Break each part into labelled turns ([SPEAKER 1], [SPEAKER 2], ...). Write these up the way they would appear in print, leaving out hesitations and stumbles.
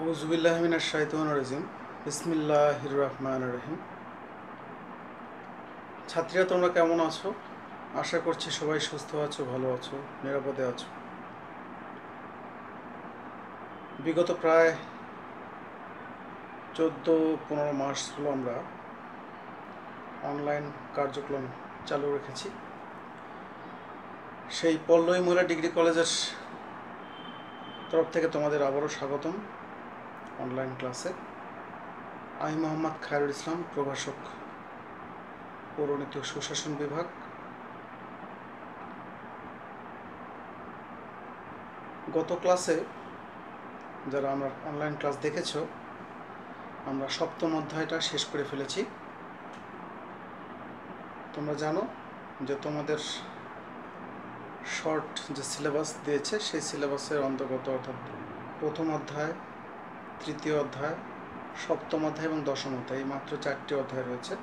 [SPEAKER 1] আউযুবিল্লাহি মিনাশ শাইতানির রাজিম। বিসমিল্লাহির রহমানির রহিম। ছাত্রীরা, তোমরা কেমন আছো? আশা করছি সবাই সুস্থ আছো, ভালো আছো, নিরাপদে আছো। বিগত প্রায় 14-15 মাস হলো আমরা অনলাইন কার্যক্রম চালু রেখেছি। সেই পল্লবী মহিলা ডিগ্রি কলেজের তরফ থেকে তোমাদের আবারও স্বাগতম অনলাইন ক্লাসে। আমি মোহাম্মদ খায়রুল ইসলাম, প্রভাষক, পৌরনীতি ও সুশাসন বিভাগ। গত ক্লাসে যারা আমরা অনলাইন ক্লাস দেখেছো, আমরা সপ্তম অধ্যায়টা শেষ করে ফেলেছি। তোমরা জানো যে তোমাদের শর্ট যে সিলেবাস দিয়েছে সেই সিলেবাসের অন্তর্গত অর্থাৎ প্রথম অধ্যায়, তৃতীয় অধ্যায়, সপ্তম অধ্যায় এবং দশম অধ্যায়, এই মাত্র 4টি অধ্যায় রয়েছে।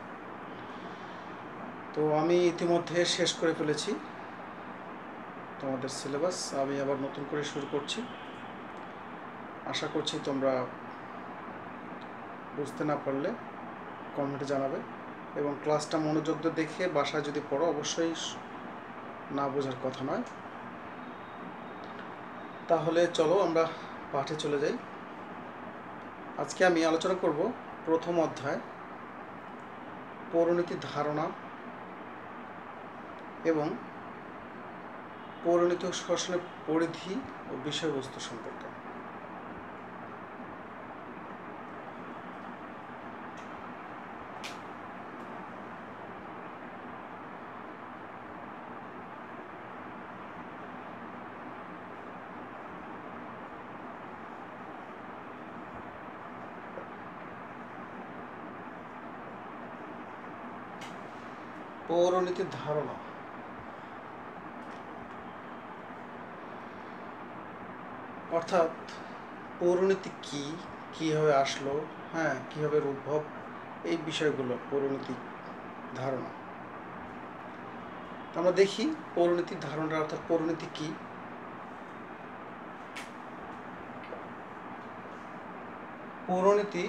[SPEAKER 1] তো আমি ইতিমধ্যে শেষ করে ফেলেছি তোমাদের সিলেবাস। আমি আবার নতুন করে শুরু করছি। আশা করছি তোমরা বুঝতে না পারলে কমেন্টে জানাবে, এবং ক্লাসটা মনোযোগ দিয়ে দেখে বাসায় যদি পড়ো, অবশ্যই না বোঝার কথা নয়। তাহলে চলো আমরা পাঠে চলে যাই। আজকে আমি আলোচনা করব প্রথম অধ্যায়, পৌরনীতির ধারণা এবং পৌরনীতি ও সুশাসনের পরিধি ও বিষয়বস্তু সম্পর্কে। পৌরনীতির ধারণা অর্থাৎ পৌরনীতি কি, কীভাবে আসলো, কীভাবে উদ্ভব, এই বিষয়গুলো পৌরনীতির ধারণা। আমরা দেখি পৌরনীতির ধারণা অর্থাৎ পৌরনীতি কি। পৌরনীতি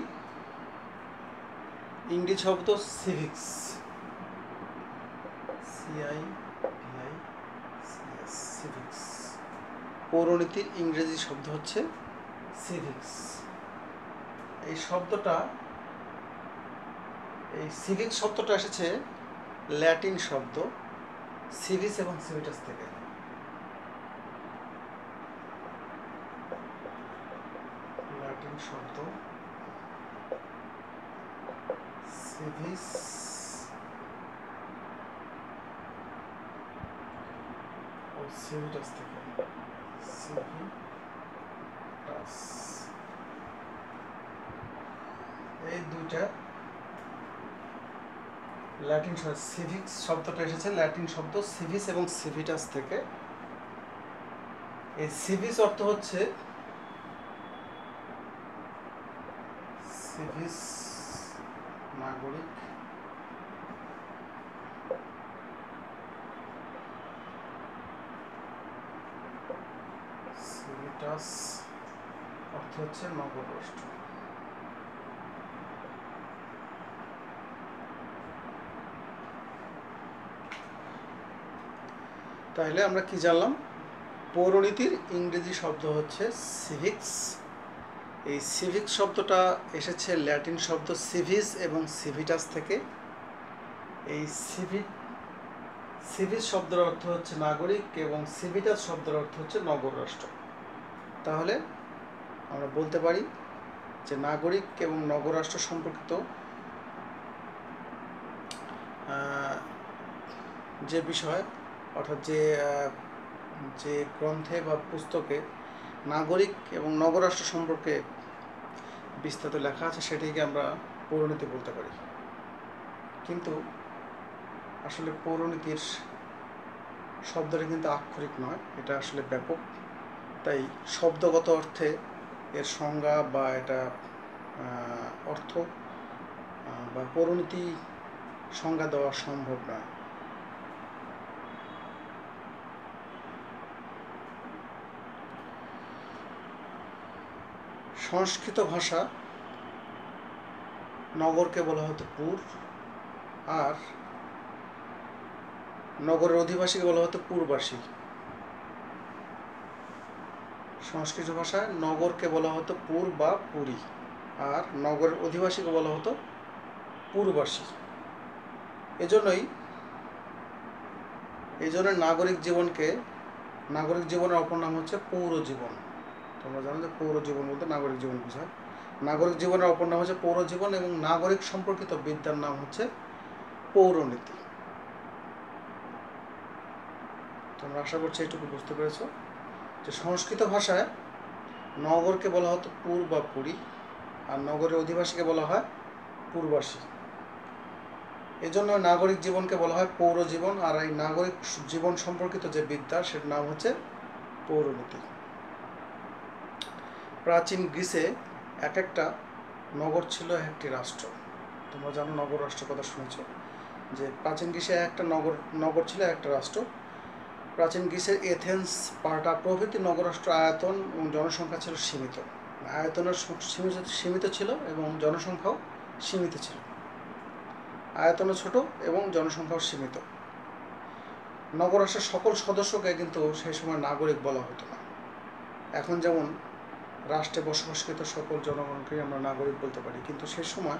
[SPEAKER 1] ইংরেজি শব্দ সিভিক্স, সিভিক্স। পৌরনীতির ইংরেজি শব্দ হচ্ছে সিভিক্স। এই সিভিক্স শব্দটা এসেছে ল্যাটিন শব্দ সিভিস এবং সিভিটাস থেকে। ল্যাটিন শব্দ সিভিস ও সিভিটাস থেকে। সিভিটাস, এই দুইটা ল্যাটিন শব্দ। সিভিক্স শব্দটা এসেছে ল্যাটিন শব্দ সিভিস এবং সিভিটাস থেকে। এই সিভিস অর্থ হচ্ছে সিভিস নাগরিক, সিভিটাস অর্থ হচ্ছে নগর রাষ্ট্র। তাহলে আমরা কি জানলাম? পৌরনীতির ইংরেজি শব্দ হচ্ছে সিভিক্স। এই সিভিক্স শব্দটা এসেছে ল্যাটিন শব্দ সিভিস এবং সিভিটাস থেকে। এই সিভিস শব্দের অর্থ হচ্ছে নাগরিক এবং সিভিটাস শব্দের অর্থ হচ্ছে নগর রাষ্ট্র। তাহলে আমরা বলতে পারি যে নাগরিক এবং নগর রাষ্ট্র সম্পর্কিত যে বিষয়, অর্থাৎ যে গ্রন্থে বা পুস্তকে নাগরিক এবং নগররাষ্ট্র সম্পর্কে বিস্তারিত লেখা আছে, সেটিকে আমরা পৌরনীতি বলতে পারি। কিন্তু আসলে পৌরনীতির শব্দটা কিন্তু আক্ষরিক নয়, এটা আসলে ব্যাপক। তাই শব্দগত অর্থে এর সংজ্ঞা বা এটা অর্থ বা পৌরনীতি সংজ্ঞা দেওয়া সম্ভব নয়। সংস্কৃত ভাষা নগরকে বলা হতো পুর, আর নগরের অধিবাসীকে বলা হতো পুরবাসী। সংস্কৃত ভাষায় নগরকে বলা হতো পুর বা পুরী, আর নগরের অধিবাসীকে বলা হতো পুরবাসী। এজন্য নাগরিক জীবনের অপর নাম হচ্ছে পৌর জীবন। তোমরা জানো যে পৌর জীবন বলতে নাগরিক জীবন বোঝায়। নাগরিক জীবনের অপর নাম হচ্ছে পৌর জীবন, এবং নাগরিক সম্পর্কিত বিদ্যার নাম হচ্ছে পৌরনীতি। তোমরা আশা করছি এইটুকু বুঝতে পেরেছো যে সংস্কৃত ভাষায় নগরকে বলা হতো পুর বা পুরী, আর নগরের অধিবাসীকে বলা হয় পুরবাসী। এজন্য নাগরিক জীবনকে বলা হয় পৌর জীবন, আর এই নাগরিক জীবন সম্পর্কিত যে বিদ্যা সেটার নাম হচ্ছে পৌরনীতি। প্রাচীন গ্রিসে এক একটা নগর ছিল একটি রাষ্ট্র। তোমরা জানো নগর রাষ্ট্র কথা শুনেছ, যে প্রাচীন গ্রিসে একটা নগর ছিল একটা রাষ্ট্র। প্রাচীন গ্রিসের এথেন্স, স্পার্টা প্রভৃতি নগররাষ্ট্র আয়তন এবং জনসংখ্যা ছিল সীমিত। আয়তনের সীমিত ছিল এবং জনসংখ্যাও সীমিত ছিল। আয়তনও ছোট এবং জনসংখ্যাও সীমিত। নগররাষ্ট্রের সকল সদস্যকে কিন্তু সেই সময় নাগরিক বলা হতো না। এখন যেমন রাষ্ট্রে বসবাসকৃত সকল জনগণকে আমরা নাগরিক বলতে পারি, কিন্তু সেই সময়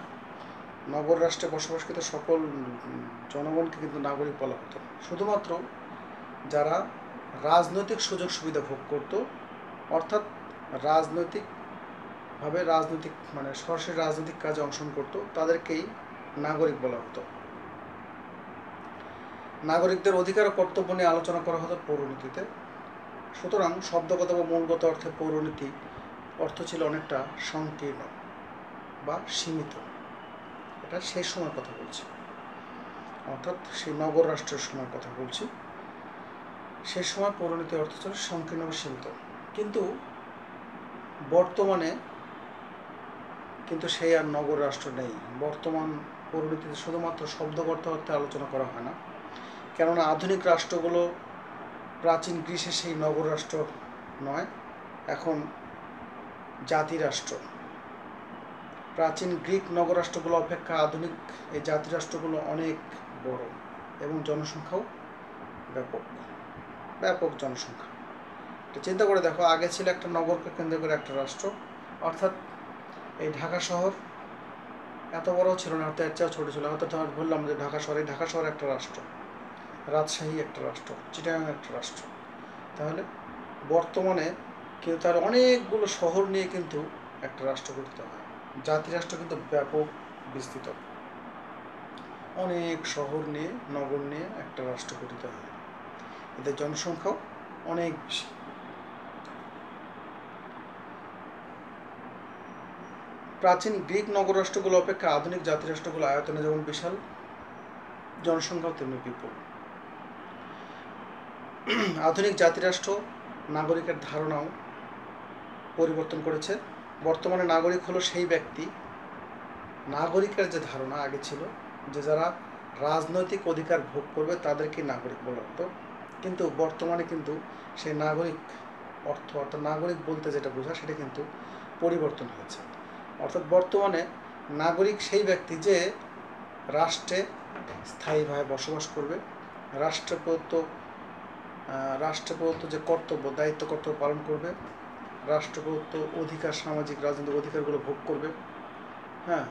[SPEAKER 1] নগর রাষ্ট্রে বসবাসকৃত সকল জনগণকে কিন্তু নাগরিক বলা হতো না। শুধুমাত্র যারা রাজনৈতিক সুযোগ সুবিধা ভোগ করত, অর্থাৎ রাজনৈতিক মানে সরাসরি রাজনৈতিক কাজে অংশগ্রহণ করত, তাদেরকেই নাগরিক বলা হতো। নাগরিকদের অধিকার ও কর্তব্য নিয়ে আলোচনা করা হতো পৌরনীতিতে। সুতরাং শব্দগত বা মূলগত অর্থে পৌরনীতি অর্থ ছিল অনেকটা সংকীর্ণ বা সীমিত। এটা সেই সময় কথা বলছি, অর্থাৎ সেই নগর রাষ্ট্রের সময় কথা বলছি। সেই সময় পৌরনীতির অর্থ ছিল সংকীর্ণ বা সীমিত। কিন্তু বর্তমানে সেই আর নগর রাষ্ট্র নেই। বর্তমান পৌরনীতিতে শুধুমাত্র শব্দগত অর্থে আলোচনা করা হয় না, কেননা আধুনিক রাষ্ট্রগুলো প্রাচীন গ্রিসে সেই নগর রাষ্ট্র নয়, এখন জাতিরাষ্ট্র। প্রাচীন গ্রিক নগররাষ্ট্রগুলো অপেক্ষা আধুনিক এই জাতিরাষ্ট্রগুলো অনেক বড় এবং জনসংখ্যাও ব্যাপক জনসংখ্যা। এটা চিন্তা করে দেখো, আগে ছিল একটা নগরকে কেন্দ্র করে একটা রাষ্ট্র, অর্থাৎ এই ঢাকা শহর এত বড় ছিল না, এর চেয়েও ছোটো ছিল। হয়তো বললাম যে ঢাকা শহর একটা রাষ্ট্র, রাজশাহী একটা রাষ্ট্র, চিটাগাং একটা রাষ্ট্র। তাহলে বর্তমানে কিন্তু তার অনেকগুলো শহর নিয়ে কিন্তু একটা রাষ্ট্র গঠিত হয়। জাতিরাষ্ট্র কিন্তু ব্যাপক বিস্তৃত, অনেক শহর নিয়ে নগর নিয়ে একটা রাষ্ট্র গঠিত হয়। এদের জনসংখ্যাও অনেক বেশি। প্রাচীন গ্রিক নগররাষ্ট্রগুলো অপেক্ষা আধুনিক জাতিরাষ্ট্রগুলো আয়তনে যেমন বিশাল, জনসংখ্যাও তেমনি বিপুল। আধুনিক জাতিরাষ্ট্র নাগরিকের ধারণাও পরিবর্তন করেছে। বর্তমানে নাগরিক হলো সেই ব্যক্তি, নাগরিকের যে ধারণা আগে ছিল যে যারা রাজনৈতিক অধিকার ভোগ করবে তাদেরকে নাগরিক বলা হতো, কিন্তু বর্তমানে কিন্তু সেই নাগরিক অর্থাৎ নাগরিক বলতে যেটা বোঝায় সেটা কিন্তু পরিবর্তন হয়েছে। অর্থাৎ বর্তমানে নাগরিক সেই ব্যক্তি যে রাষ্ট্রে স্থায়ীভাবে বসবাস করবে, রাষ্ট্র প্রদত্ত যে দায়িত্ব কর্তব্য পালন করবে, রাষ্ট্র প্রদত্ত অধিকার, সামাজিক রাজনৈতিক অধিকারগুলো ভোগ করবে, হ্যাঁ,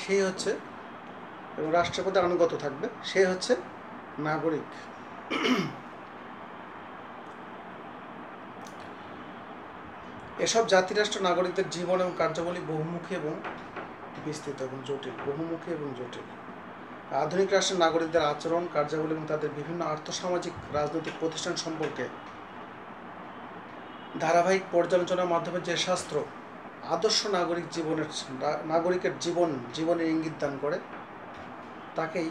[SPEAKER 1] সেই হচ্ছে, এবং রাষ্ট্রের প্রতি আনুগত্য থাকবে, সে হচ্ছে নাগরিক। এসব জাতিরাষ্ট্র নাগরিকদের জীবন এবং কার্যাবলী বহুমুখী এবং বিস্তৃত এবং জটিল। আধুনিক রাষ্ট্রের নাগরিকদের আচরণ, কার্যাবলী এবং তাদের বিভিন্ন আর্থসামাজিক রাজনৈতিক প্রতিষ্ঠান সম্পর্কে ধারাবাহিক পর্যালোচনার মাধ্যমে যে শাস্ত্র আদর্শ নাগরিকের জীবনের ইঙ্গিত দান করে তাকেই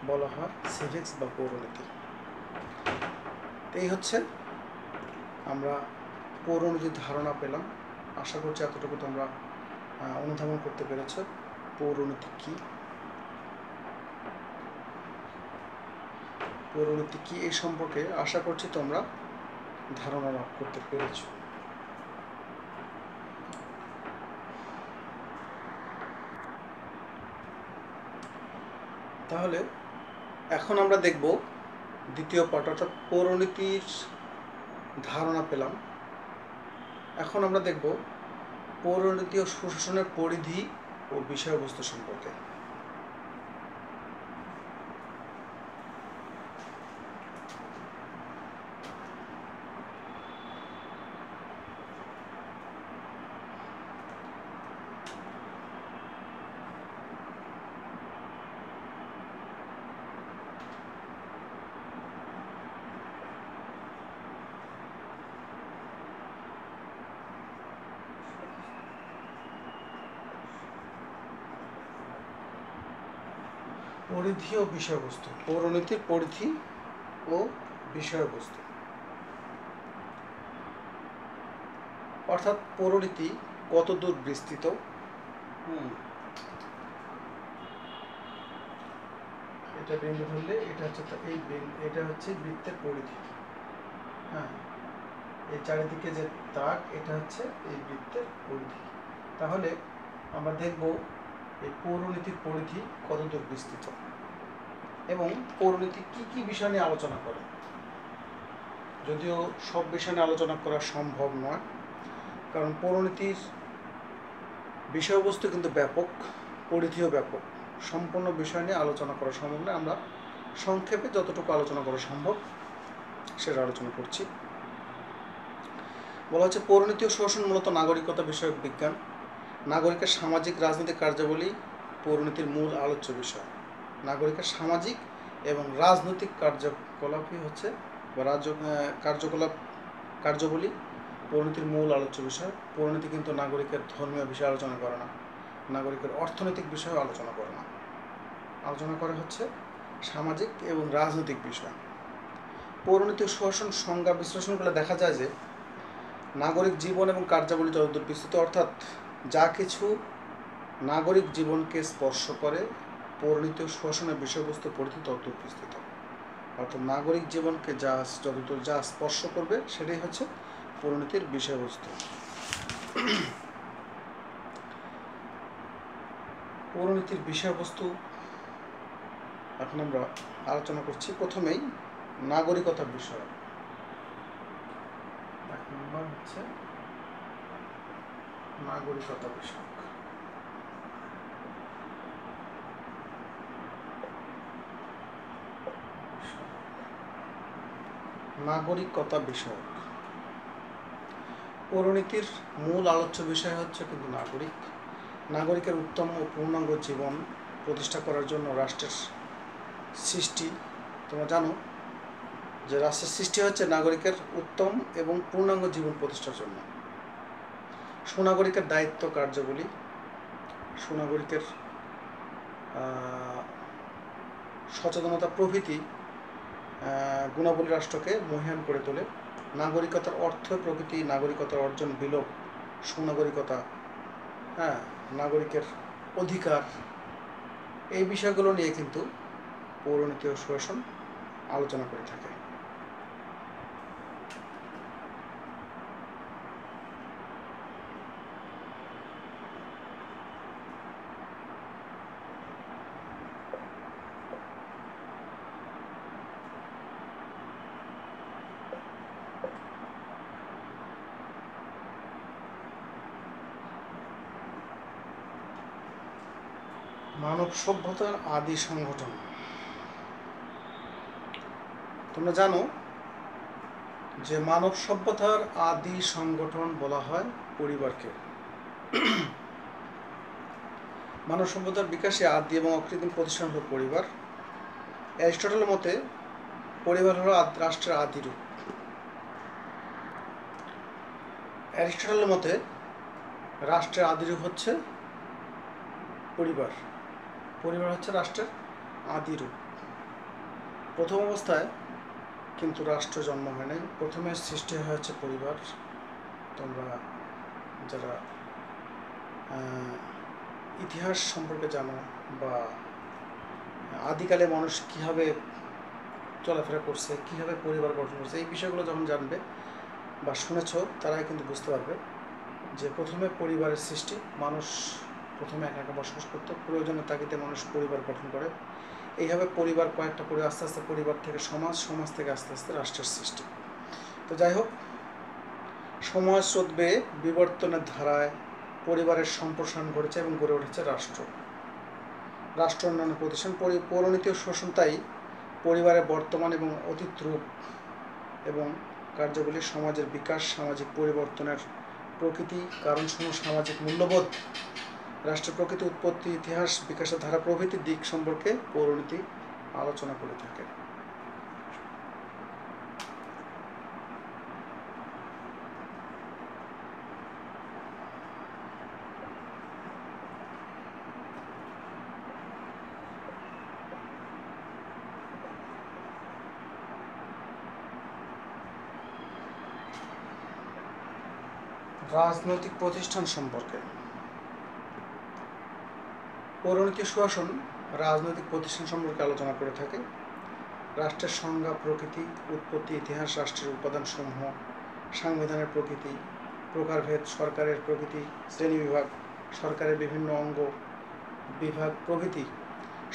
[SPEAKER 1] বলা হয় সিভিক্স বা পৌরনীতি। এই হচ্ছে আমরা পৌরনীতির ধারণা পেলাম। আশা করছি এতটুকু তোমরা অনুধাবন করতে পেরেছ পৌরনীতি কি এই সম্পর্কে আশা করছি তোমরা ধারণা লাভ করতে পেরেছ। তাহলে এখন আমরা দেখব দ্বিতীয় পার্ট, অর্থাৎ পৌরনীতির ধারণা পেলাম। এখন আমরা দেখব পৌরনীতি ও সুশাসনের পরিধি ও বিষয়বস্তু সম্পর্কে। পরিধি ও বিষয়বস্তু, পৌরনীতির পরিধি ও বিষয়বস্তু, অর্থাৎ পৌরনীতি কতদূর বিস্তৃত। এটা বিন্দু ধরলে এটা হচ্ছে এটা হচ্ছে বৃত্তের পরিধি। হ্যাঁ, এই চারিদিকে যে দাগ এটা হচ্ছে এই বৃত্তের পরিধি। তাহলে আমরা দেখব এই পৌরনীতির পরিধি কতদূর বিস্তৃত এবং পৌরনীতি কি কি বিষয় নিয়ে আলোচনা করে। যদিও সব বিষয় নিয়ে আলোচনা করা সম্ভব নয়, কারণ পৌরনীতির বিষয়বস্তু কিন্তু ব্যাপক, পরিধিও ব্যাপক। সম্পূর্ণ বিষয় নিয়ে আলোচনা করা সম্ভব নয়। আমরা সংক্ষেপে যতটুকু আলোচনা করা সম্ভব সেটা আলোচনা করছি। বলা হচ্ছে পৌরনীতি ও সুশাসন মূলত নাগরিকতা বিষয়ক বিজ্ঞান। নাগরিকের সামাজিক রাজনৈতিক কার্যাবলী পৌরনীতির মূল আলোচ্য বিষয়। নাগরিকের সামাজিক এবং রাজনৈতিক কার্যকলাপই হচ্ছে বা কার্যাবলী পৌরনীতির মূল আলোচ্য বিষয়। পৌরনীতি কিন্তু নাগরিকের ধর্মীয় বিষয় আলোচনা করে না, নাগরিকের অর্থনৈতিক বিষয় আলোচনা করে না, আলোচনা করে হচ্ছে সামাজিক এবং রাজনৈতিক বিষয়। পৌরনীতি ও সুশাসন সংজ্ঞা বিশ্লেষণ করলে দেখা যায় যে নাগরিক জীবন এবং কার্যাবলী যতদূর বিস্তৃত, অর্থাৎ যা কিছু নাগরিক জীবনকে স্পর্শ করে পৌরনীতি ও সুশাসনের বিষয়বস্তু পরিধি ততদূর বিস্তৃত। অর্থাৎ নাগরিক জীবনকে যতদূর যা স্পর্শ করবে সেটাই হচ্ছে পৌরনীতির বিষয়বস্তু। পৌরনীতির বিষয়বস্তু এখন আমরা আলোচনা করছি। প্রথমেই নাগরিকতার বিষয়। এক নম্বর হচ্ছে নাগরিকতা বিষয়। নাগরিকতা বিষয়ক পৌরনীতির মূল আলোচ্য বিষয় হচ্ছে কিন্তু নাগরিকের উত্তম ও পূর্ণাঙ্গ জীবন প্রতিষ্ঠা করার জন্য রাষ্ট্রের সৃষ্টি। তোমরা জানো যে রাষ্ট্রের সৃষ্টি হচ্ছে নাগরিকের উত্তম এবং পূর্ণাঙ্গ জীবন প্রতিষ্ঠার জন্য। সুনাগরিকের দায়িত্ব কার্যাবলী, সুনাগরিকের সচেতনতা প্রভৃতি গুণাবলী রাষ্ট্রকে মহীয়ান করে তোলে। নাগরিকতার অর্থ প্রকৃতি, নাগরিকতার অর্জন বিলোপ, সুনাগরিকতা, নাগরিকের অধিকার, এই বিষয়গুলো নিয়ে কিন্তু পৌরনীতি ও সুশাসন আলোচনা করে থাকে। মানব সভ্যতার আদি সংগঠন। তোমরা জানো যে মানব সভ্যতার আদি সংগঠন বলা হয় পরিবারকে। মানব সভ্যতার বিকাশে আদি এবং অকৃত্রিম প্রতিষ্ঠান হল পরিবার। অ্যারিস্টটলের মতে পরিবার হল রাষ্ট্রের আদি রূপ। অ্যারিস্টটলের মতে রাষ্ট্রের আদি রূপ হচ্ছে পরিবার। পরিবার হচ্ছে রাষ্ট্রের আদি রূপ। প্রথম অবস্থায় কিন্তু রাষ্ট্র জন্ম হয় নাই, প্রথমে সৃষ্টি হয়েছে পরিবার। তোমরা যারা ইতিহাস সম্পর্কে জানো বা আদিকালে মানুষ কীভাবে চলাফেরা করছে, কীভাবে পরিবার গঠন করছে, এই বিষয়গুলো যখন জানবে বা শুনেছ তারাই কিন্তু বুঝতে পারবে যে প্রথমে পরিবারের সৃষ্টি। মানুষ প্রথমে একা একা বসবাস করতো, প্রয়োজনের তাগিদে মানুষ পরিবার গঠন করে এইভাবে পরিবার কয়েকটা করে আস্তে আস্তে পরিবার থেকে সমাজ, সমাজ থেকে আস্তে আস্তে রাষ্ট্রের সৃষ্টি। তো যাই হোক, সময় স্রোত বেয়ে বিবর্তনের ধারায় পরিবারের সম্প্রসারণ ঘটেছে এবং গড়ে উঠেছে রাষ্ট্র, রাষ্ট্র অন্যান্য প্রতিষ্ঠান। পৌরনীতি ও শোষণ তাই পরিবারের বর্তমান এবং অতীত রূপ এবং কার্যাবলী, সমাজের বিকাশ, সামাজিক পরিবর্তনের প্রকৃতি, কারণসমূহ, সামাজিক মূল্যবোধ, রাষ্ট্রের প্রকৃতি, উৎপত্তি, ইতিহাস, বিকাশের ধারা প্রভৃতি দিক সম্পর্কে পৌরনীতি আলোচনা করে থাকে। রাজনৈতিক প্রতিষ্ঠান সম্পর্কে পৌরনীতি সুশাসন রাজনৈতিক প্রতিষ্ঠান সম্পর্কে আলোচনা করে থাকে। রাষ্ট্রের সংজ্ঞা, প্রকৃতি, উৎপত্তি, ইতিহাস, রাষ্ট্রের উপাদানসমূহ, সংবিধানের প্রকৃতি, প্রকারভেদ, সরকারের প্রকৃতি, শ্রেণীবিভাগ, সরকারের বিভিন্ন অঙ্গ বিভাগ প্রভৃতি,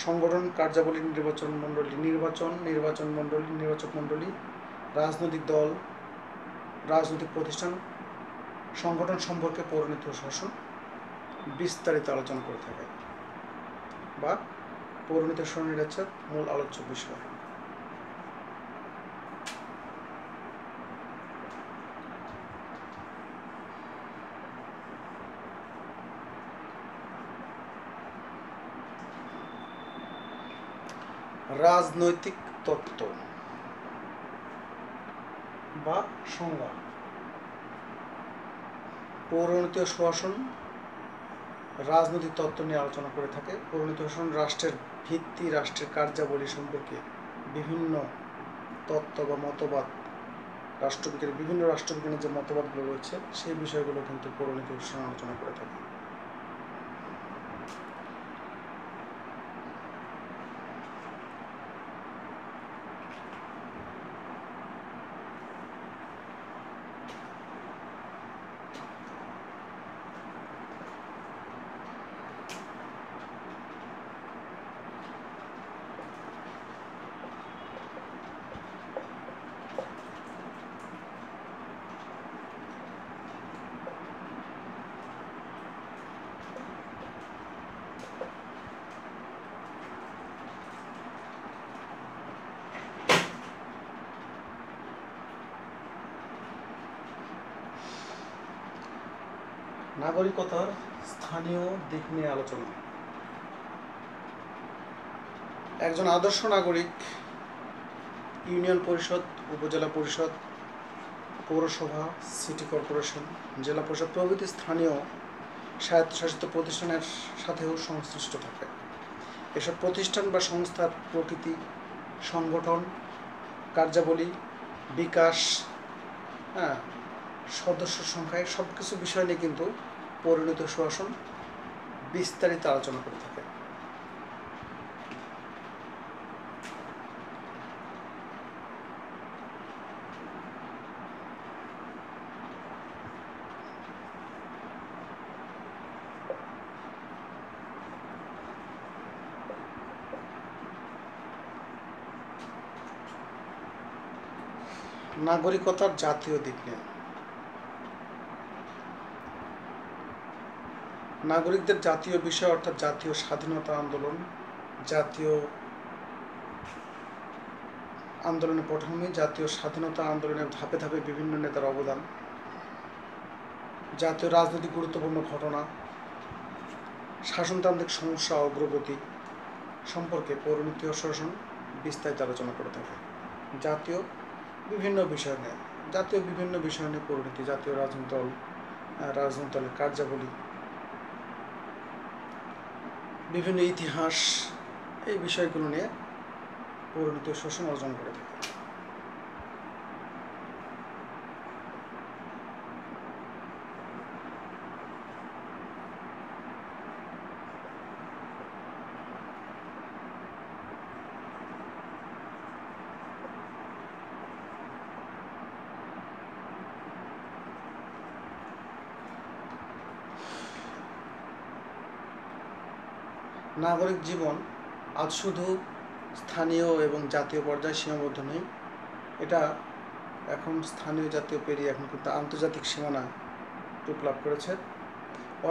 [SPEAKER 1] সংগঠন, কার্যাবলী, নির্বাচক মণ্ডলী, রাজনৈতিক দল, রাজনৈতিক প্রতিষ্ঠান, সংগঠন সম্পর্কে পৌরনীতি ও শাসন বিস্তারিত আলোচনা করে থাকে বা পৌরনীতি ও শাসনের হচ্ছে মূল আলোচ্য বিষয়। রাজনৈতিক তত্ত্ব বা সংজ্ঞা। পৌরনীতি ও সুশাসন রাজনৈতিক তত্ত্ব নিয়ে আলোচনা করে থাকে। পৌরনীতি ও সুশাসন রাষ্ট্রের ভিত্তি, রাষ্ট্রের কার্যাবলী সম্পর্কে বিভিন্ন তত্ত্ব বা মতবাদ, বিভিন্ন রাষ্ট্রবিজ্ঞানের যে মতবাদগুলো রয়েছে সেই বিষয়গুলো কিন্তু পৌরনীতি ও সুশাসন আলোচনা করে থাকে। নাগরিকতার স্থানীয় দিক নিয়ে আলোচনা। একজন আদর্শ নাগরিক ইউনিয়ন পরিষদ, উপজেলা পরিষদ, পৌরসভা, সিটি কর্পোরেশন, জেলা পরিষদ প্রভৃতি স্থানীয় স্বায়ত্তশাসিত প্রতিষ্ঠানের সাথেও সংশ্লিষ্ট থাকে। এসব প্রতিষ্ঠান বা সংস্থার প্রকৃতি, সংগঠন, কার্যাবলী, বিকাশ, সদস্য সংখ্যায় সব কিছু বিষয় নিয়ে কিন্তু পৌরনীতি ও সুশাসন বিস্তারিত আলোচনা করে থাকে। নাগরিকতার জাতীয় দিক নিয়ে। নাগরিকদের জাতীয় বিষয় অর্থাৎ জাতীয় স্বাধীনতা আন্দোলন, জাতীয় আন্দোলনের পটভূমি, জাতীয় স্বাধীনতা আন্দোলনের ধাপে ধাপে বিভিন্ন নেতার অবদান, জাতীয় রাজনৈতিক গুরুত্বপূর্ণ ঘটনা, শাসনতান্ত্রিক সমস্যা, অগ্রগতি সম্পর্কে পৌরনীতি ও সুশাসন বিস্তারিত আলোচনা করে থাকে। জাতীয় বিভিন্ন বিষয় নিয়ে পৌরনীতি, জাতীয় রাজনৈতিক দলের কার্যাবলী, বিভিন্ন ইতিহাস, এই বিষয়গুলো নিয়ে পৌরনীতি ও সুশাসন আলোচনা করে থাকে। নাগরিক জীবন আজ শুধু স্থানীয় এবং জাতীয় পর্যায়ে সীমাবদ্ধ নেই, এটা এখন স্থানীয় জাতীয় পেরিয়ে এখন কিন্তু আন্তর্জাতিক সীমানা রূপ লাভ করেছে।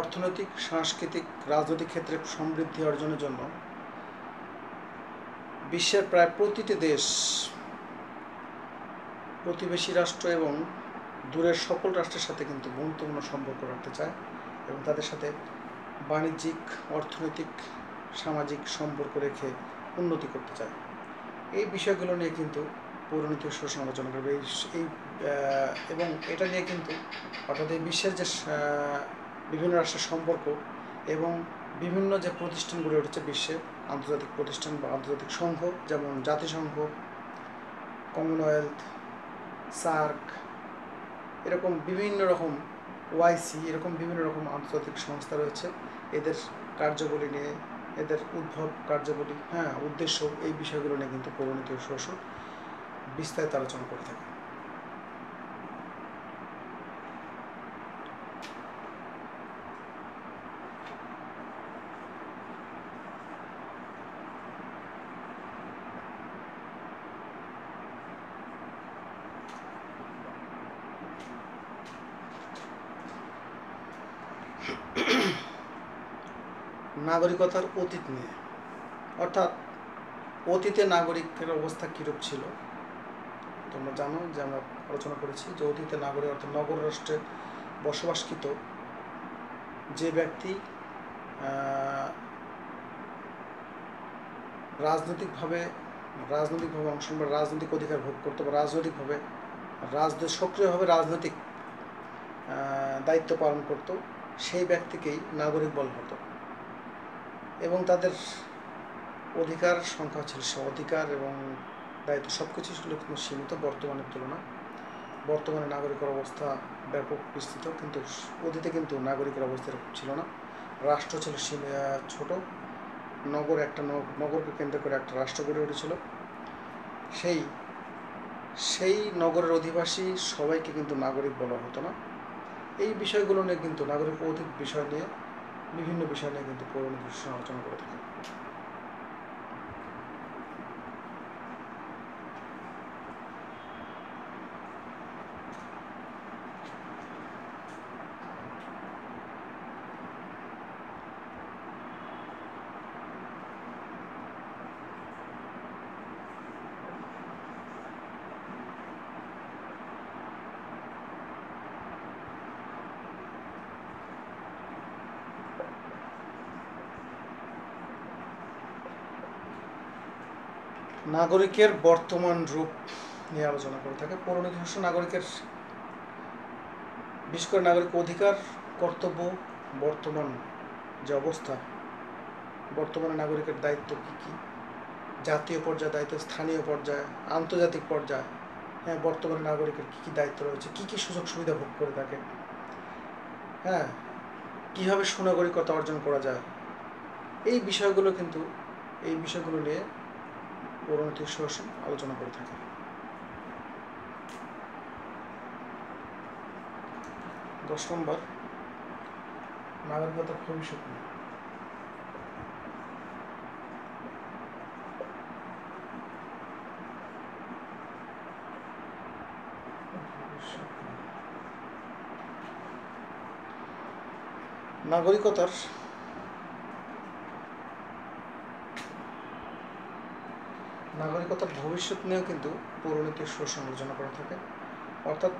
[SPEAKER 1] অর্থনৈতিক, সাংস্কৃতিক, রাজনৈতিক ক্ষেত্রে সমৃদ্ধি অর্জনের জন্য বিশ্বের প্রায় প্রতিটি দেশ প্রতিবেশী রাষ্ট্র এবং দূরের সকল রাষ্ট্রের সাথে কিন্তু বন্ধুত্বপূর্ণ সম্পর্ক রাখতে চায় এবং তাদের সাথে বাণিজ্যিক, অর্থনৈতিক, সামাজিক সম্পর্ক রেখে উন্নতি করতে চায়। এই বিষয়গুলো নিয়ে কিন্তু পৌরনীতি শোষণ আলোচনা করবে এবং এটা নিয়ে কিন্তু অর্থাৎ এই বিশ্বের যে বিভিন্ন রাষ্ট্রের সম্পর্ক এবং বিভিন্ন যে প্রতিষ্ঠান গড়ে উঠেছে বিশ্বে, আন্তর্জাতিক প্রতিষ্ঠান বা আন্তর্জাতিক সংঘ, যেমন জাতিসংঘ, কমনওয়েলথ, সার্ক, এরকম বিভিন্ন রকম ওআইসি, এরকম বিভিন্ন রকম আন্তর্জাতিক সংস্থা রয়েছে। এদের কার্যাবলী নিয়ে, এদের উদ্ভব কার্যাবলী, উদ্দেশ্য, এই বিষয়গুলো নিয়ে কিন্তু পৌরনীতি ও শোষণ বিস্তারিত আলোচনা করে থাকে। নাগরিকতার অতীত নিয়ে, অর্থাৎ অতীতে নাগরিকের অবস্থা কীরূপ ছিল তোমরা জানো যে আমরা আলোচনা করেছি যে অতীতে নাগরিক অর্থাৎ নগর রাষ্ট্রে বসবাসকৃত যে ব্যক্তি রাজনৈতিকভাবে অংশ বা রাজনৈতিক অধিকার ভোগ করতো বা রাজনৈতিকভাবে সক্রিয়ভাবে রাজনৈতিক দায়িত্ব পালন করত, সেই ব্যক্তিকেই নাগরিক বলা হতো এবং তাদের অধিকার সংখ্যা ছিল, অধিকার এবং দায়িত্ব সব কিছু ছিল কিন্তু সীমিত বর্তমানের তুলনায়। বর্তমানে নাগরিকের অবস্থা ব্যাপক বিস্তৃত, কিন্তু অতীতে কিন্তু নাগরিকের অবস্থা এরকম ছিল না। রাষ্ট্র ছিল ছোট, নগরকে কেন্দ্র করে একটা রাষ্ট্র গড়ে উঠেছিল। সেই নগরের অধিবাসী সবাইকে কিন্তু নাগরিক বলা হতো না। এই বিষয়গুলো নিয়ে কিন্তু নাগরিক অধিক বিষয় নিয়ে, বিভিন্ন বিষয় নিয়ে কিন্তু পৌরনীতি শোষণ আলোচনা করে থাকে। নাগরিকের বর্তমান রূপ নিয়ে আলোচনা করে থাকে পৌরনীতি শোষণ। নাগরিকের, বিশেষ করে নাগরিক অধিকার, কর্তব্য, বর্তমান যে অবস্থা, বর্তমানে নাগরিকের দায়িত্ব কী কী, জাতীয় পর্যায়ে দায়িত্ব, স্থানীয় পর্যায়ে, আন্তর্জাতিক পর্যায়ে, বর্তমানে নাগরিকের কী কী দায়িত্ব রয়েছে, কী কী সুযোগ সুবিধা ভোগ করে থাকে, কীভাবে সুনাগরিকতা অর্জন করা যায়, এই বিষয়গুলো নিয়ে পৌরনীতি শোষণ আলোচনা করে থাকে। 10 নম্বর, নাগরিকতার ভবিষ্যৎ নিয়ে। নাগরিকতার ভবিষ্যৎ নিয়েও কিন্তু পৌরনীতি শোষণ আলোচনা করা থাকে। অর্থাৎ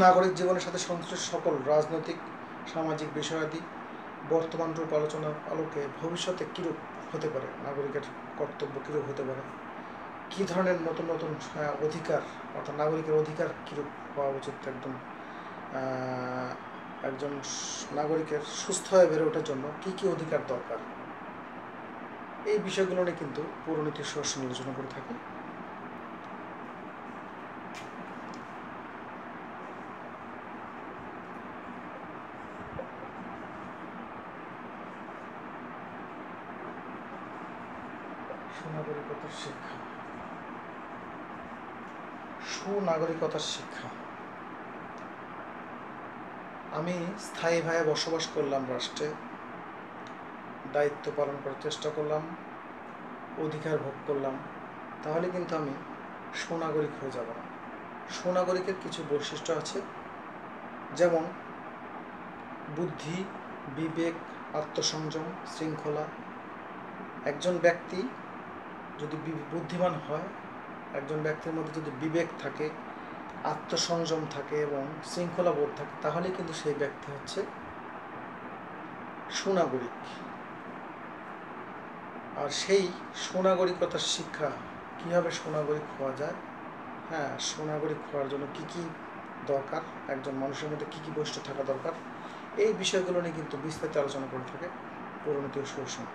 [SPEAKER 1] নাগরিক জীবনের সাথে সংশ্লিষ্ট সকল রাজনৈতিক, সামাজিক বিষয়াদি বর্তমান রূপ আলোচনার আলোকে ভবিষ্যতে কীরূপ হতে পারে, নাগরিকের কর্তব্য কীরূপ হতে পারে, কী ধরনের নতুন নতুন অধিকার, অর্থাৎ নাগরিকের অধিকার কীরূপ হওয়া উচিত, একজন নাগরিকের সুস্থ হয়ে বেড়ে ওঠার জন্য কী কী অধিকার দরকার, এই বিষয়গুলো নিয়ে কিন্তু পৌরনীতি শোষণ আলোচনা করে থাকে। সুনাগরিকতার শিক্ষা। আমি স্থায়ীভাবে বসবাস করলাম রাষ্ট্রে, দায়িত্ব পালন করার চেষ্টা করলাম, অধিকার ভোগ করলাম, তাহলে কিন্তু আমি সুনাগরিক হয়ে যাব না। সুনাগরিকের কিছু বৈশিষ্ট্য আছে, যেমন বুদ্ধি, বিবেক, আত্মসংযম, শৃঙ্খলা। একজন ব্যক্তি যদি বুদ্ধিমান হয়, একজন ব্যক্তির মধ্যে যদি বিবেক থাকে, আত্মসংযম থাকে এবং শৃঙ্খলাবোধ থাকে, তাহলে কিন্তু সেই ব্যক্তি হচ্ছে সুনাগরিক। আর সেই সুনাগরিকতার শিক্ষা, কীভাবে সুনাগরিক হওয়া যায়, হ্যাঁ, সুনাগরিক হওয়ার জন্য কী কী দরকার, একজন মানুষের মধ্যে কী কী বৈশিষ্ট্য থাকা দরকার, এই বিষয়গুলো নিয়ে কিন্তু বিস্তারিত আলোচনা করে থাকে পরিণতি ও শোষণ।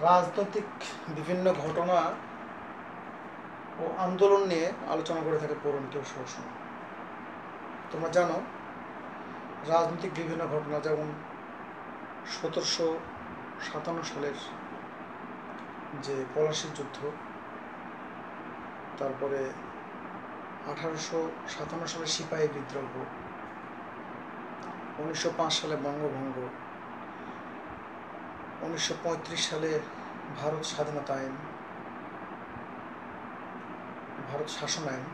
[SPEAKER 1] রাজনৈতিক বিভিন্ন ঘটনা ও আন্দোলন নিয়ে আলোচনা করে থাকে পরিণতি ও শোষণ। তোমরা জানো, রাজনৈতিক বিভিন্ন ঘটনা, যেমন 1757 সালের যে পলাশীর যুদ্ধ, তারপরে 1857 সালের সিপাহী বিদ্রোহ, 1905 সালে বঙ্গভঙ্গ, 1935 সালে ভারত স্বাধীনতা আইন, ভারত শাসন আইন,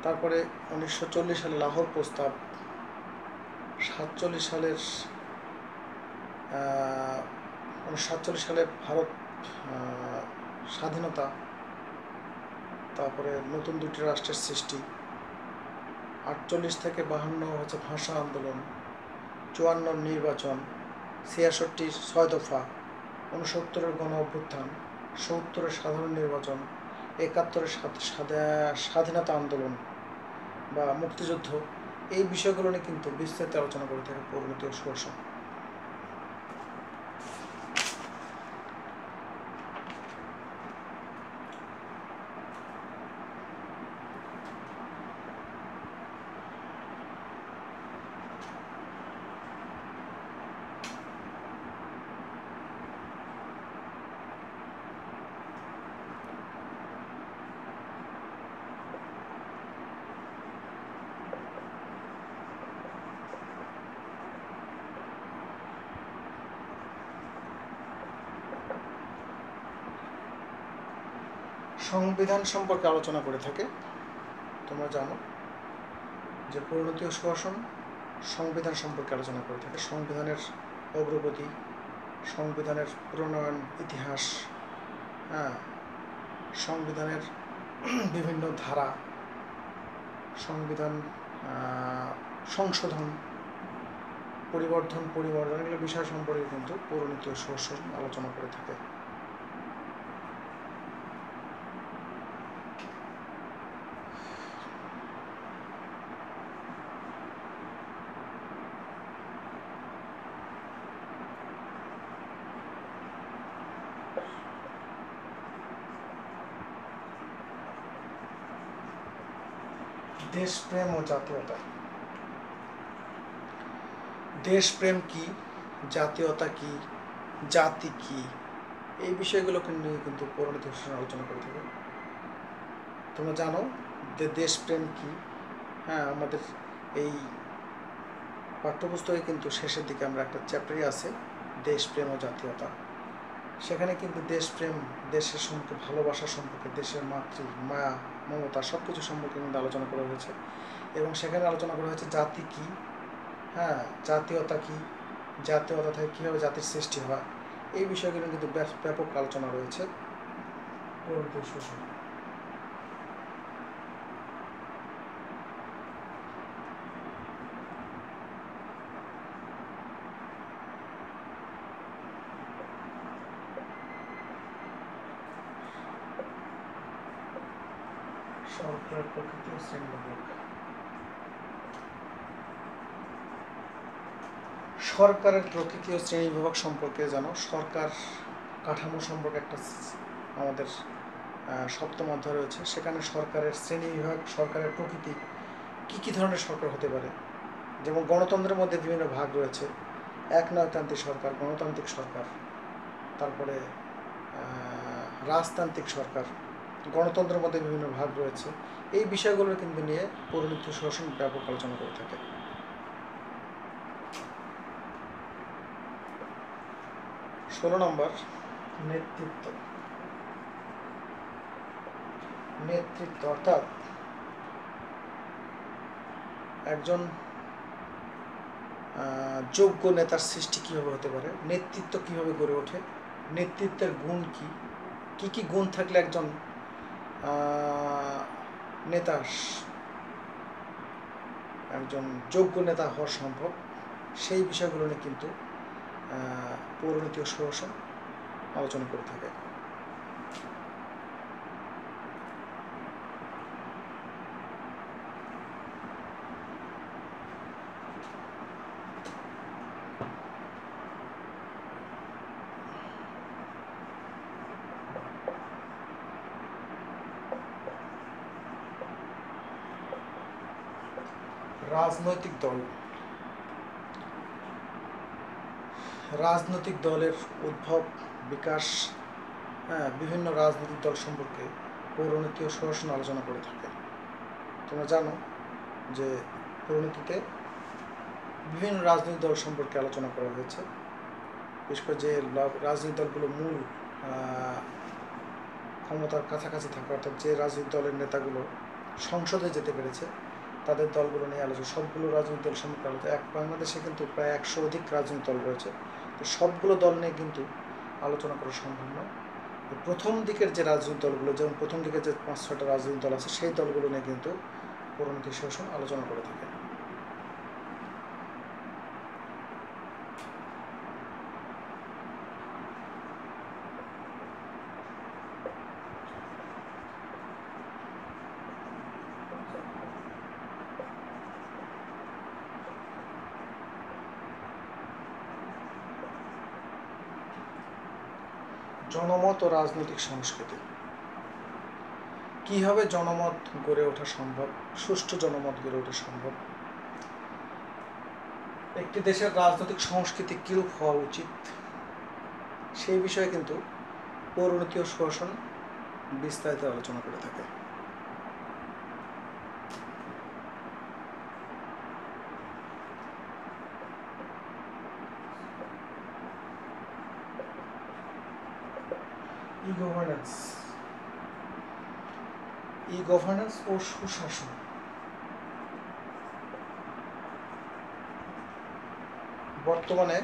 [SPEAKER 1] তারপরে 1940 সালে লাহোর প্রস্তাব, 1947 সালে ভারত স্বাধীনতা, তারপরে নতুন দুটি রাষ্ট্রের সৃষ্টি, 48 থেকে 52 হচ্ছে ভাষা আন্দোলন, 54 নির্বাচন, 66 6 দফা, 69 গণ অভ্যুত্থান, 70 সাধারণ নির্বাচন, 71 স্বাধীনতা আন্দোলন বা মুক্তিযুদ্ধ। এই বিষয়গুলো নিয়ে কিন্তু বিস্তারিত আলোচনা করে থাকে পরিণতি ও শোষণ। সংবিধান সম্পর্কে আলোচনা করে থাকে। তোমরা জানো যে পরিণতি ও শোষণ সংবিধান সম্পর্কে আলোচনা করে থাকে, সংবিধানের অগ্রগতি, সংবিধানের প্রণয়ন ইতিহাস, হ্যাঁ, সংবিধানের বিভিন্ন ধারা, সংবিধান সংশোধন, পরিবর্তন এগুলো বিষয় সম্পর্কে কিন্তু পরিণতি ও শোষণ আলোচনা করে থাকে। দেশপ্রেম ও জাতীয়তা। দেশপ্রেম কি, জাতীয়তা কি, জাতি কি, এই বিষয়গুলোকে নিয়ে কিন্তু পরিণতি ও শোষণ আলোচনা করে থাকে। তোমরা জানো যে দেশপ্রেম কি, হ্যাঁ, আমাদের এই পাঠ্যপুস্তকে কিন্তু শেষের দিকে আমরা একটা চ্যাপ্টারই আছে দেশপ্রেম ও জাতীয়তা। সেখানে কিন্তু দেশপ্রেম, দেশের সম্পর্কে ভালোবাসা সম্পর্কে, দেশের মাতৃ মায়া মমতা সব কিছু সম্পর্কে কিন্তু আলোচনা করা হয়েছে। এবং সেখানে আলোচনা করা হয়েছে জাতি কি, হ্যাঁ, জাতীয়তা কি, জাতীয়তা থেকে কীভাবে জাতির সৃষ্টি হয়, এই বিষয়গুলো কিন্তু ব্যাপক আলোচনা রয়েছে পরিণতি ও শোষণ। সরকারের প্রকৃতি ও শ্রেণীবিভাগ। সরকারের প্রকৃতি ও শ্রেণীবিভাগ সম্পর্কে জানো। সরকার কাঠামো সম্পর্কে একটা আমাদের সপ্তম অধ্যায় রয়েছে, সেখানে সরকারের শ্রেণীবিভাগ, সরকারের প্রকৃতি, কী ধরনের সরকার হতে পারে। যেমন গণতন্ত্রের মধ্যে বিভিন্ন ভাগ রয়েছে, একনায়কতান্ত্রিক সরকার, গণতান্ত্রিক সরকার, তারপরে রাজতান্ত্রিক সরকার। গণতন্ত্রের মধ্যে বিভিন্ন ভাগ রয়েছে। এই বিষয়গুলোর কিন্তু নিয়ে পৌরনীতি শাসন ব্যাপক আলোচনা করে থাকে। 16 নম্বর, নেতৃত্ব। নেতৃত্ব অর্থাৎ একজন যোগ্য নেতার সৃষ্টি কীভাবে হতে পারে, নেতৃত্ব কীভাবে গড়ে ওঠে, নেতৃত্বের গুণ কী, কী গুণ থাকলে একজন নেতা, একজন যোগ্য নেতা হওয়া সম্ভব, সেই বিষয়গুলো নিয়ে কিন্তু পৌরনীতি ও সুশাসন আলোচনা করে থাকে। রাজনৈতিক দল। রাজনৈতিক দলের উদ্ভব, বিকাশ, বিভিন্ন রাজনৈতিক দল সম্পর্কে পৌরনীতি ও সুশাসন আলোচনা করে থাকে। তোমরা জানো যে পৌরনীতিতে বিভিন্ন রাজনৈতিক দল সম্পর্কে আলোচনা করা হয়েছে। বিশেষ করে যে রাজনৈতিক দলগুলো মূল ক্ষমতার কাছাকাছি থাকা, অর্থাৎ যে রাজনৈতিক দলের নেতাগুলো সংসদে যেতে পেরেছে, তাদের দলগুলো নিয়ে আলোচনা। সবগুলো রাজনৈতিক দল সম্পর্কে আলোচনা। বাংলাদেশে কিন্তু প্রায় 100 অধিক রাজনৈতিক দল রয়েছে, তো সবগুলো দল নিয়ে কিন্তু আলোচনা করা সম্ভব নয়। প্রথম দিকের যে রাজনৈতিক দলগুলো, যেমন প্রথম দিকে যে 5-6টা রাজনৈতিক দল আছে, সেই দলগুলো নিয়ে কিন্তু পৌরনীতি শাসন আলোচনা করে থাকে। জনমত ও রাজনৈতিক সংস্কৃতি। কীভাবে জনমত গড়ে ওঠা সম্ভব, সুষ্ঠু জনমত গড়ে ওঠা সম্ভব, একটি দেশের রাজনৈতিক সংস্কৃতি কীরূপ হওয়া উচিত, সেই বিষয়ে কিন্তু পৌরনীতি ও সুশাসন বিস্তারিত আলোচনা করে থাকে। ই গভর্নেন্স ও সুশাসন। বর্তমানে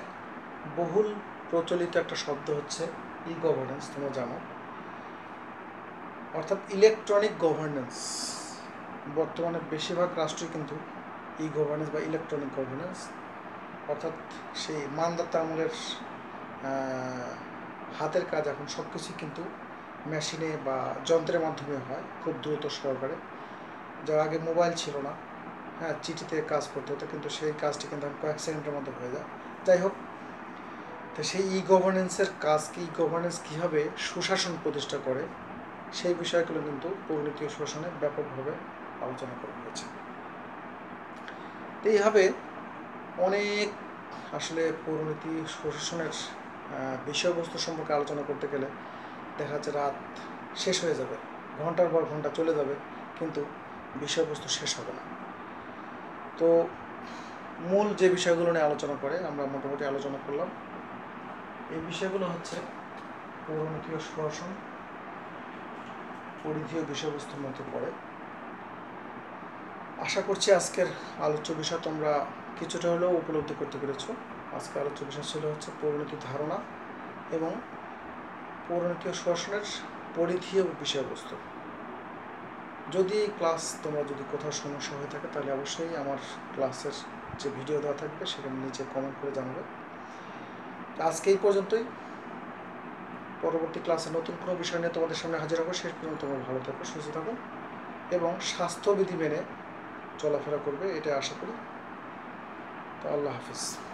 [SPEAKER 1] বহুল প্রচলিত একটা শব্দ হচ্ছে ই গভর্নেন্স, তোমরা জানো, অর্থাৎ ইলেকট্রনিক গভর্নেন্স। বর্তমানে বেশিরভাগ রাষ্ট্রই কিন্তু ই গভর্নেন্স বা ইলেকট্রনিক গভর্নেন্স, অর্থাৎ সেই মানদাতা আমলের হাতের কাজ এখন সব কিছুই কিন্তু মেশিনে বা যন্ত্রের মাধ্যমে হয়, খুব দ্রুত সহকারে। যার আগে মোবাইল ছিল না, চিঠিতে কাজ করতে হতো, কিন্তু সেই কাজটি কিন্তু কয়েক সেকেন্ডের মধ্যে হয়ে যায়। যাই হোক, তো সেই ই গভর্নেন্সের কাজ কি, ই গভর্নেন্স কীভাবে সুশাসন প্রতিষ্ঠা করে, সেই বিষয়গুলো কিন্তু পৌরনীতি ও সুশাসনে ব্যাপকভাবে আলোচনা করা হয়েছে। এইভাবে অনেক আসলে পৌরনীতি সুশাসনের বিষয়বস্তু সম্পর্কে আলোচনা করতে গেলে দেখা যাচ্ছে রাত শেষ হয়ে যাবে, ঘন্টার পর ঘন্টা চলে যাবে, কিন্তু বিষয়বস্তু শেষ হবে না। তো মূল যে বিষয়গুলো নিয়ে আলোচনা করে আমরা মোটামুটি আলোচনা করলাম। এই বিষয়গুলো হচ্ছে পৌরনীতি ও সুশাসন পরিধীয় বিষয়বস্তুর মধ্যে পড়ে। আশা করছি আজকের আলোচ্য বিষয় তোমরা কিছুটা হলেও উপলব্ধি করতে পেরেছ। আজকের আলোচ্য বিষয় ছিল হচ্ছে পৌরনীতির ধারণা এবং পৌরনীতি ও সুশাসনের পরিধীয় বিষয়বস্তু। যদি ক্লাস তোমরা যদি কোথাও সমস্যা হয়ে থাকে, তাহলে অবশ্যই আমার ক্লাসের যে ভিডিও দেওয়া থাকবে সেখানে নিচে কমেন্ট করে জানাবে। আজকে এই পর্যন্তই। পরবর্তী ক্লাসে নতুন কোনো বিষয় নিয়ে তোমাদের সামনে হাজির হবো। শেষ পর্যন্ত তোমরা ভালো থাকো, সুস্থ থাকো। এবং স্বাস্থ্যবিধি মেনে চলাফেরা করবে, এটা আশা করি। তো আল্লাহ হাফিজ।